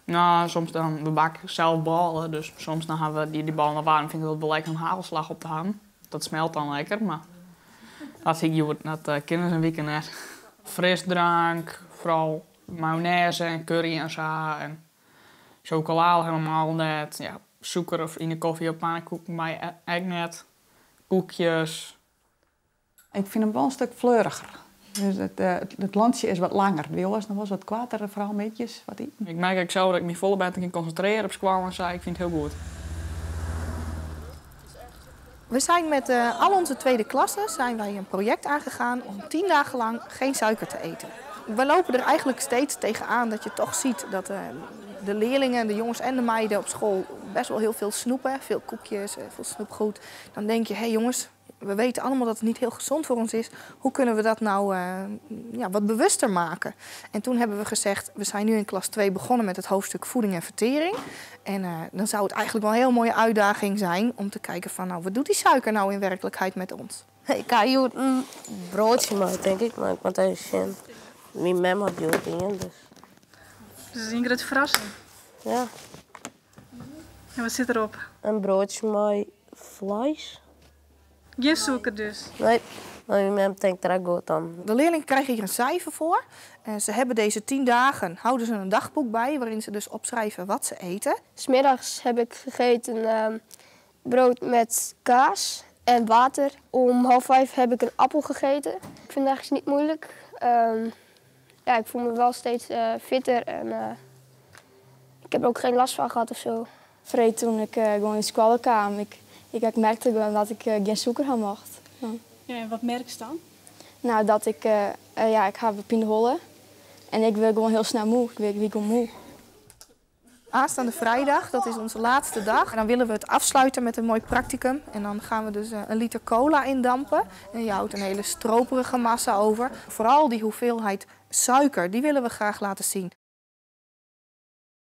Nou, soms dan, we bakken zelf ballen, dus soms dan gaan we die ballen warm. Vind ik het wel lekker een hagelslag op te hebben. Dat smelt dan lekker, maar dat zie je dat kinderen een weekend net. Frisdrank, vooral mayonaise en curry en zo. En chocolade helemaal net. Ja, suiker of in de koffie of pannenkoeken bij echt net. Koekjes. Ik vind hem wel een stuk fleuriger. Dus het landje is wat langer. Wil was nog wel wat kwater, vooral metjes. Wat eten. Ik merk zo dat ik me volle ben kan concentreren op squal en zo. Ik vind het heel goed. We zijn met al onze tweede klassen zijn wij een project aangegaan om 10 dagen lang geen suiker te eten. We lopen er eigenlijk steeds tegenaan dat je toch ziet dat de leerlingen, de jongens en de meiden op school best wel heel veel snoepen. Veel koekjes, veel snoepgoed. Dan denk je, hé jongens, we weten allemaal dat het niet heel gezond voor ons is. Hoe kunnen we dat nou wat bewuster maken? En toen hebben we gezegd, we zijn nu in klas 2 begonnen met het hoofdstuk voeding en vertering. En dan zou het eigenlijk wel een heel mooie uitdaging zijn om te kijken van, nou, wat doet die suiker nou in werkelijkheid met ons? Ik ga hier een broodje maken, denk ik, maar ik moet even zien. Mijn mama doet dingen, dus. Dus Ingrid verrassing. Ja. En wat zit erop? Een broodje met vlees. Geen suiker dus? Nee, maar mijn mama denkt er goed aan. De leerlingen krijgen hier een cijfer voor. Ze hebben deze 10 dagen, houden ze een dagboek bij waarin ze dus opschrijven wat ze eten. 'S Middags heb ik gegeten brood met kaas en water. Om 4:30 heb ik een appel gegeten. Ik vind het eigenlijk niet moeilijk. Ik voel me wel steeds fitter en ik heb er ook geen last van gehad of zo. Vreed toen ik gewoon in de school kwam. Ik merkte gewoon dat ik geen suiker had mocht. Ja. Ja, en wat merk je dan? Nou, dat ik heb pindholen en ik wil gewoon heel snel moe. Ik wil gewoon moe. Aanstaande vrijdag, dat is onze laatste dag. En dan willen we het afsluiten met een mooi practicum. En dan gaan we dus 1 liter cola indampen. En je houdt een hele stroperige massa over. Vooral die hoeveelheid suiker, die willen we graag laten zien.